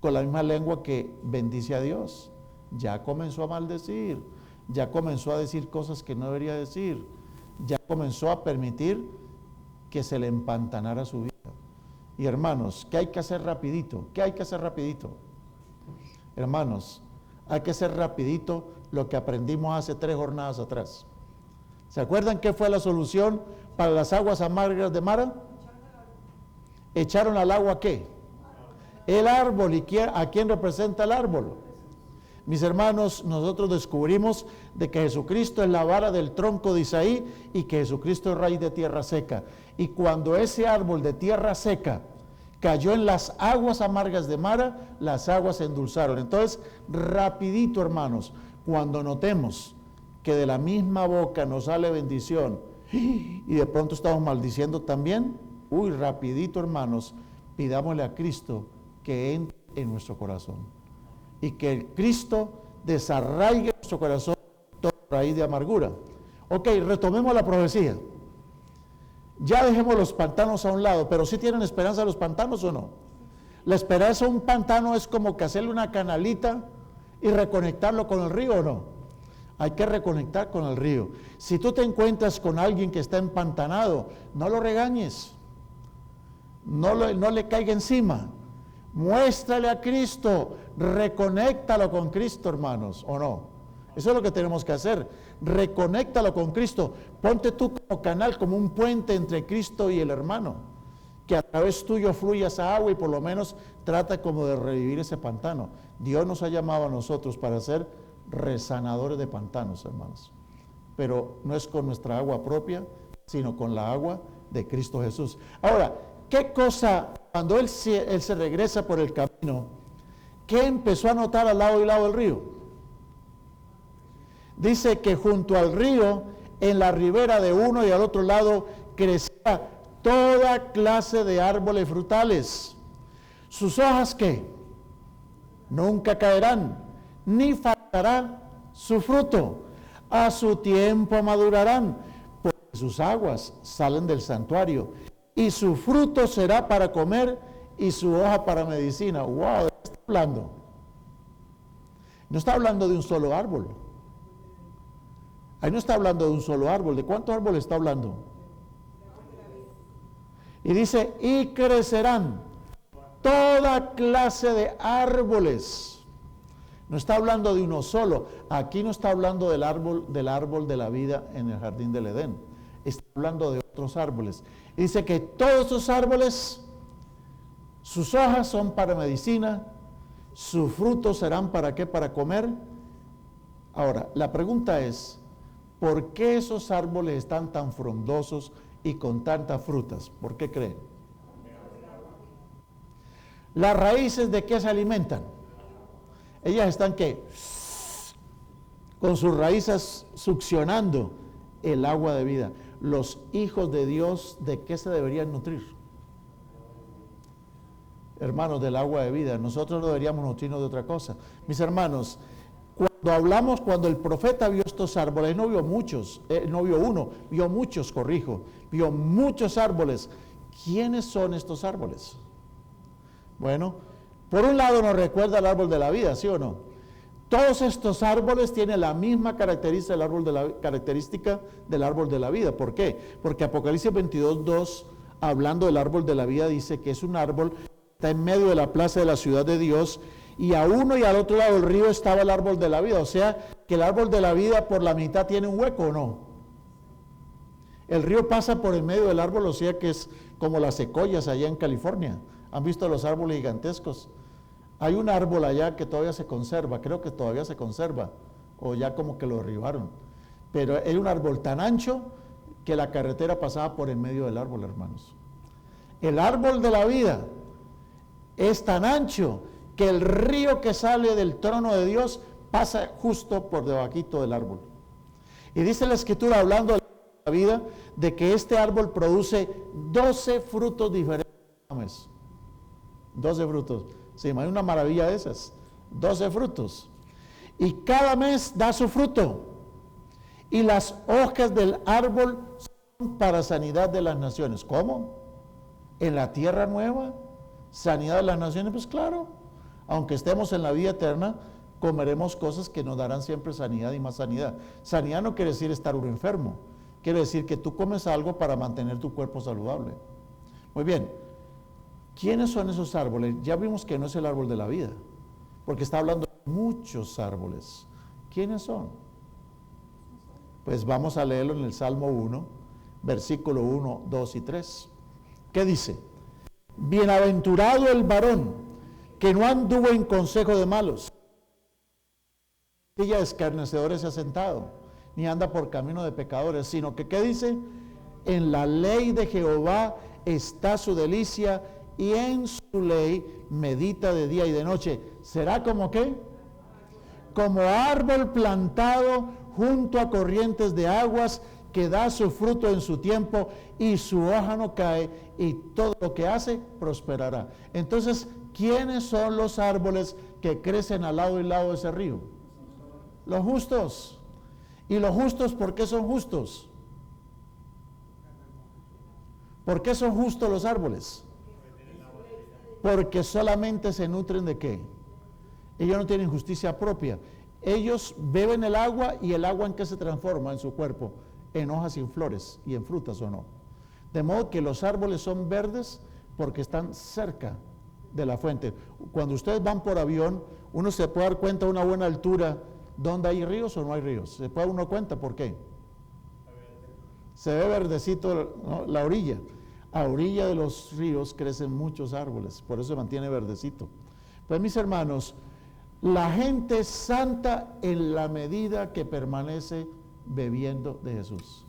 con la misma lengua que bendice a Dios. Ya comenzó a maldecir, ya comenzó a decir cosas que no debería decir, ya comenzó a permitir que se le empantanara su vida. Y hermanos, ¿qué hay que hacer rapidito? ¿Qué hay que hacer rapidito? Hermanos, hay que hacer rapidito lo que aprendimos hace 3 jornadas atrás. ¿Se acuerdan qué fue la solución para las aguas amargas de Mara? ¿Echaron al agua qué? El árbol. ¿Y a quién representa el árbol? Mis hermanos, nosotros descubrimos de que Jesucristo es la vara del tronco de Isaí y que Jesucristo es raíz de tierra seca. Y cuando ese árbol de tierra seca cayó en las aguas amargas de Mara, las aguas se endulzaron. Entonces, rapidito, hermanos, cuando notemos que de la misma boca nos sale bendición y de pronto estamos maldiciendo también, rapidito, hermanos, pidámosle a Cristo que entre en nuestro corazón y que el Cristo desarraigue en nuestro corazón toda raíz de amargura. Ok, retomemos la profecía. Ya dejemos los pantanos a un lado, pero ¿sí tienen esperanza los pantanos o no? La esperanza de un pantano es como que hacerle una canalita y reconectarlo con el río, ¿o no? Hay que reconectar con el río. Si tú te encuentras con alguien que está empantanado, no lo regañes, no le caiga encima, muéstrale a Cristo, reconéctalo con Cristo, hermanos, ¿o no? Eso es lo que tenemos que hacer, reconéctalo con Cristo, ponte tú como canal, como un puente entre Cristo y el hermano, que a través tuyo fluya esa agua y por lo menos trata como de revivir ese pantano. Dios nos ha llamado a nosotros para ser resanadores de pantanos, hermanos, pero no es con nuestra agua propia, sino con la agua de Cristo Jesús. Ahora, ¿qué cosa, cuando él se regresa por el camino, qué empezó a notar al lado y lado del río? Dice que junto al río, en la ribera de uno y al otro lado, crecía toda clase de árboles frutales. ¿Sus hojas qué? Nunca caerán, ni faltará su fruto. A su tiempo madurarán, porque sus aguas salen del santuario, y su fruto será para comer, y su hoja para medicina. ¡Wow! ¿De qué está hablando? No está hablando de un solo árbol. Ahí no está hablando de un solo árbol. ¿De cuántos árboles está hablando? Y dice, y crecerán toda clase de árboles. No está hablando de uno solo. Aquí no está hablando del árbol de la vida en el jardín del Edén. Está hablando de otros árboles. Y dice que todos esos árboles, sus hojas son para medicina, sus frutos serán para qué, para comer. Ahora, la pregunta es, ¿por qué esos árboles están tan frondosos y con tantas frutas? ¿Por qué creen? ¿Las raíces de qué se alimentan? Ellas están ¿qué? Con sus raíces succionando el agua de vida. Los hijos de Dios, ¿de qué se deberían nutrir? Hermanos, del agua de vida. Nosotros no deberíamos nutrirnos de otra cosa. Mis hermanos, cuando el profeta vio estos árboles, no vio muchos, no vio uno, vio muchos, vio muchos árboles. ¿Quiénes son estos árboles? Bueno, por un lado nos recuerda el árbol de la vida, ¿sí o no? Todos estos árboles tienen la misma característica del árbol de la vida. ¿Por qué? Porque Apocalipsis 22:2, hablando del árbol de la vida, dice que es un árbol que está en medio de la plaza de la ciudad de Dios, y a uno y al otro lado del río estaba el árbol de la vida. O sea, que el árbol de la vida por la mitad tiene un hueco, ¿o no? El río pasa por el medio del árbol, o sea que es como las secoyas allá en California. ¿Han visto los árboles gigantescos? Hay un árbol allá que todavía se conserva, creo que todavía se conserva, o ya como que lo derribaron. Pero era un árbol tan ancho que la carretera pasaba por el medio del árbol, hermanos. El árbol de la vida es tan ancho que el río que sale del trono de Dios pasa justo por debajito del árbol. Y dice la Escritura, hablando de la vida, de que este árbol produce 12 frutos diferentes al mes. 12 frutos. Se imagina una maravilla de esas. 12 frutos. Y cada mes da su fruto. Y las hojas del árbol son para sanidad de las naciones. ¿Cómo? En la tierra nueva, sanidad de las naciones, pues claro. Aunque estemos en la vida eterna, comeremos cosas que nos darán siempre sanidad y más sanidad. Sanidad no quiere decir estar uno enfermo. Quiere decir que tú comes algo para mantener tu cuerpo saludable. Muy bien. ¿Quiénes son esos árboles? Ya vimos que no es el árbol de la vida, porque está hablando de muchos árboles. ¿Quiénes son? Pues vamos a leerlo en el Salmo 1, versículo 1, 2 y 3. ¿Qué dice? Bienaventurado el varón que no anduvo en consejo de malos, silla de escarnecedores se ha sentado, ni anda por camino de pecadores, sino que, ¿qué dice? En la ley de Jehová está su delicia, y en su ley medita de día y de noche. ¿Será como qué? Como árbol plantado junto a corrientes de aguas, que da su fruto en su tiempo, y su hoja no cae, y todo lo que hace prosperará. Entonces, ¿quiénes son los árboles que crecen al lado y lado de ese río? Los justos. ¿Y los justos por qué son justos? ¿Por qué son justos los árboles? Porque solamente se nutren ¿de qué? Ellos no tienen justicia propia. Ellos beben el agua, y el agua ¿en qué se transforma en su cuerpo? En hojas y en flores y en frutas, ¿o no? De modo que los árboles son verdes porque están cerca de la fuente. Cuando ustedes van por avión, uno se puede dar cuenta a una buena altura dónde hay ríos o no hay ríos. Se puede dar uno cuenta, ¿por qué? Se ve verdecito, ¿no? La orilla. A orilla de los ríos crecen muchos árboles, por eso se mantiene verdecito. Pues mis hermanos, la gente es santa en la medida que permanece bebiendo de Jesús.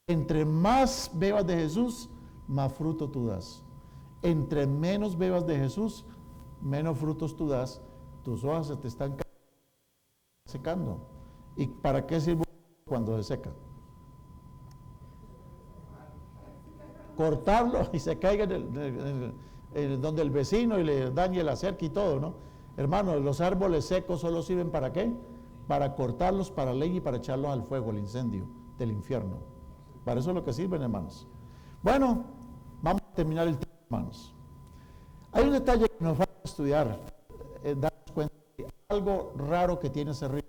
Entre más bebas de Jesús, más fruto tú das. Entre menos bebas de Jesús, menos frutos tú das. Tus hojas se te están secando. ¿Y para qué sirve cuando se seca? Cortarlo y se caiga donde el vecino y le dañe la cerca y todo, ¿no? Hermanos, los árboles secos solo sirven ¿para qué? Para cortarlos para leña y para echarlos al fuego, al incendio del infierno. Para eso es lo que sirven, hermanos. Bueno, vamos a terminar el tema, hermanos. Hay un detalle que nos va a estudiar, darnos cuenta de algo raro que tiene ese río.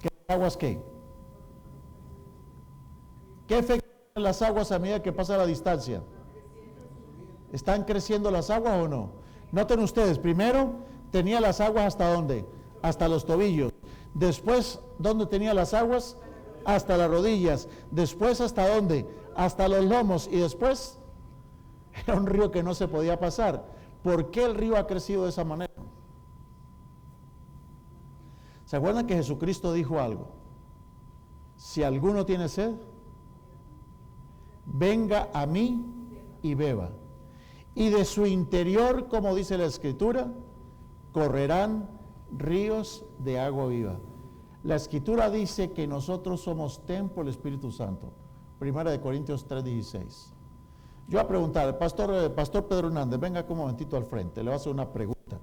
¿Qué aguas qué? ¿Qué efecto tienen las aguas a medida que pasa la distancia? ¿Están creciendo las aguas o no? Noten ustedes, primero tenía las aguas ¿hasta dónde? Hasta los tobillos. Después, ¿dónde tenía las aguas? Hasta las rodillas. Después, ¿hasta dónde? Hasta los lomos. Y después, era un río que no se podía pasar. ¿Por qué el río ha crecido de esa manera? ¿Se acuerdan que Jesucristo dijo algo? Si alguno tiene sed, venga a mí y beba. Y de su interior, como dice la Escritura, correrán ríos de agua viva. La Escritura dice que nosotros somos templo del Espíritu Santo. 1 Corintios 3:16. Yo voy a preguntar, Pastor Pedro Hernández, venga un momentito al frente, le voy a hacer una pregunta.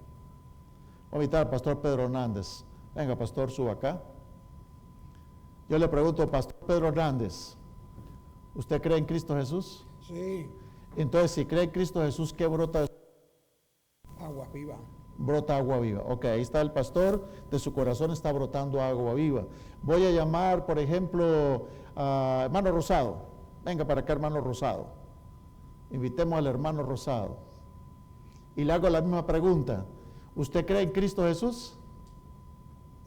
Voy a invitar al Pastor Pedro Hernández. Venga, Pastor, suba acá. Yo le pregunto, Pastor Pedro Hernández, ¿usted cree en Cristo Jesús? Sí, Entonces, si cree en Cristo Jesús, ¿qué brota? agua viva. Brota agua viva. Ok, ahí está el pastor, de su corazón está brotando agua viva. Voy a llamar, por ejemplo, a hermano Rosado. Venga para acá, hermano Rosado. Invitemos al hermano Rosado. Y le hago la misma pregunta. ¿Usted cree en Cristo Jesús?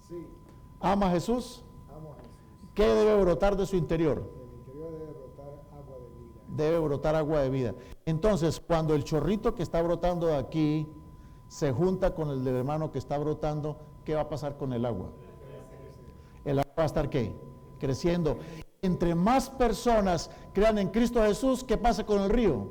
Sí, ¿Ama a Jesús? amo a Jesús. ¿Qué debe brotar de su interior? Del interior debe brotar agua de vida. Debe brotar agua de vida. Entonces, cuando el chorrito que está brotando de aquí se junta con el del hermano que está brotando, ¿qué va a pasar con el agua? El agua va a estar ¿qué? Creciendo. Entre más personas crean en Cristo Jesús, ¿qué pasa con el río?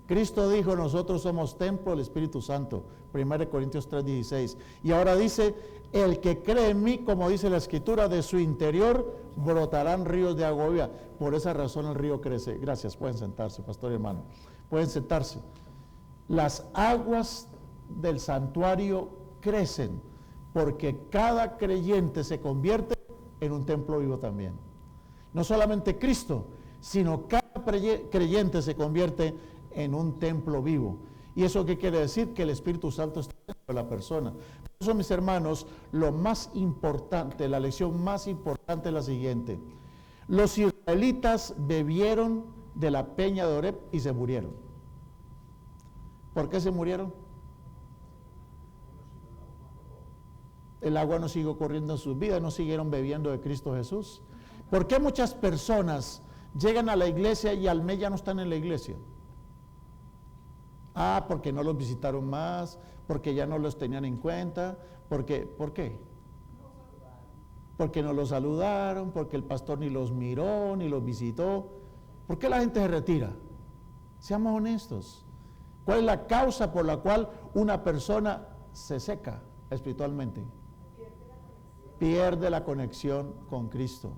Cristo dijo, nosotros somos templo del Espíritu Santo, 1 Corintios 3:16. Y ahora dice, el que cree en mí, como dice la Escritura, de su interior brotarán ríos de agua viva. Por esa razón el río crece. Gracias, pueden sentarse, pastor y hermano. Pueden sentarse. Las aguas del santuario crecen porque cada creyente se convierte en un templo vivo también. No solamente Cristo, sino cada creyente se convierte en un templo vivo. ¿Y eso qué quiere decir? Que el Espíritu Santo está dentro de la persona. Por eso, mis hermanos, lo más importante, la lección más importante es la siguiente. Los israelitas bebieron de la peña de Oreb y se murieron. ¿Por qué se murieron? El agua no siguió corriendo en sus vidas, no siguieron bebiendo de Cristo Jesús. ¿Por qué muchas personas llegan a la iglesia y al mes ya no están en la iglesia? Ah, porque no los visitaron más, porque ya no los tenían en cuenta, ¿por qué? Porque no los saludaron, porque el pastor ni los miró, ni los visitó. ¿Por qué la gente se retira? Seamos honestos. ¿Cuál es la causa por la cual una persona se seca espiritualmente? Pierde la conexión con Cristo.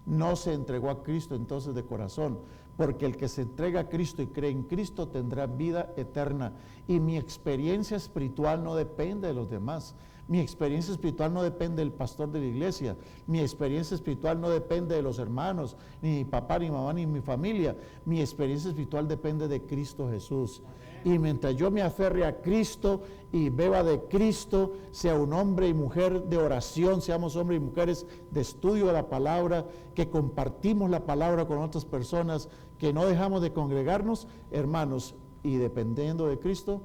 No se entregó a Cristo entonces de corazón, porque el que se entrega a Cristo y cree en Cristo tendrá vida eterna. Y mi experiencia espiritual no depende de los demás. Mi experiencia espiritual no depende del pastor de la iglesia. Mi experiencia espiritual no depende de los hermanos, ni mi papá, ni mi mamá, ni mi familia. Mi experiencia espiritual depende de Cristo Jesús. Y mientras yo me aferre a Cristo y beba de Cristo, sea un hombre y mujer de oración, seamos hombres y mujeres de estudio de la palabra, que compartimos la palabra con otras personas, que no dejamos de congregarnos, hermanos, y dependiendo de Cristo,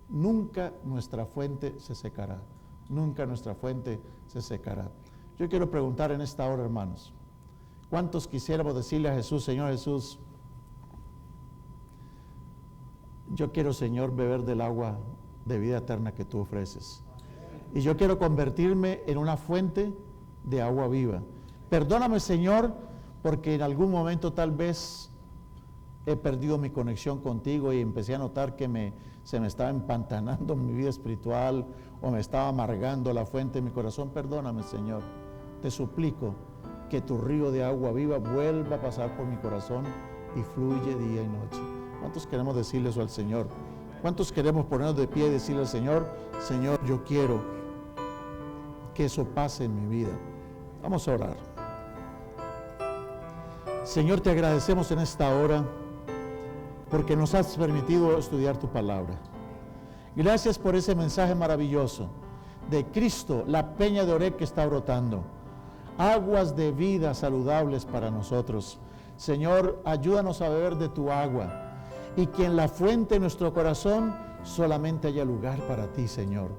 nunca nuestra fuente se secará. Nunca nuestra fuente se secará. Yo quiero preguntar en esta hora, hermanos, ¿cuántos quisiéramos decirle a Jesús, Señor Jesús, yo quiero, Señor, beber del agua de vida eterna que tú ofreces? Y yo quiero convertirme en una fuente de agua viva. Perdóname, Señor, porque en algún momento tal vez he perdido mi conexión contigo y empecé a notar que se me estaba empantanando mi vida espiritual o me estaba amargando la fuente de mi corazón. Perdóname, Señor. Te suplico que tu río de agua viva vuelva a pasar por mi corazón y fluye día y noche. ¿Cuántos queremos decirle eso al Señor? ¿Cuántos queremos ponernos de pie y decirle al Señor, Señor, yo quiero que eso pase en mi vida? Vamos a orar. Señor, te agradecemos en esta hora porque nos has permitido estudiar tu palabra. Gracias por ese mensaje maravilloso de Cristo, la peña de Oreb que está brotando. Aguas de vida saludables para nosotros. Señor, ayúdanos a beber de tu agua y que en la fuente de nuestro corazón solamente haya lugar para ti, Señor.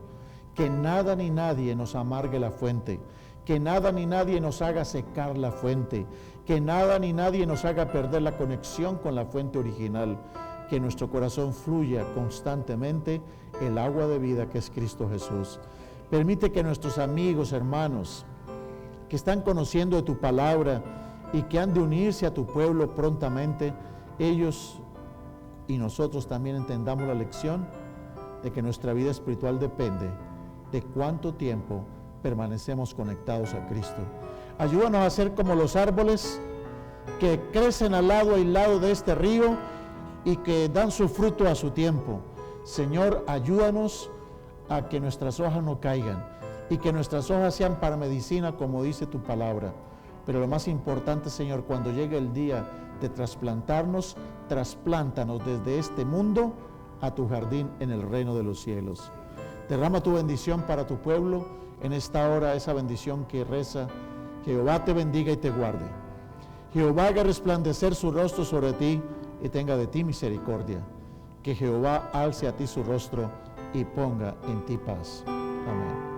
Que nada ni nadie nos amargue la fuente, que nada ni nadie nos haga secar la fuente, que nada ni nadie nos haga perder la conexión con la fuente original, que en nuestro corazón fluya constantemente el agua de vida que es Cristo Jesús. Permite que nuestros amigos, hermanos, que están conociendo de tu palabra y que han de unirse a tu pueblo prontamente, ellos y nosotros también entendamos la lección de que nuestra vida espiritual depende de cuánto tiempo permanecemos conectados a Cristo. Ayúdanos a ser como los árboles que crecen al lado y lado de este río y que dan su fruto a su tiempo. Señor, ayúdanos a que nuestras hojas no caigan y que nuestras hojas sean para medicina, como dice tu palabra. Pero lo más importante, Señor, cuando llegue el día de trasplantarnos, trasplántanos desde este mundo a tu jardín en el reino de los cielos. Derrama tu bendición para tu pueblo en esta hora, esa bendición que reza: Jehová te bendiga y te guarde. Jehová haga resplandecer su rostro sobre ti y tenga de ti misericordia. Que Jehová alce a ti su rostro y ponga en ti paz. Amén.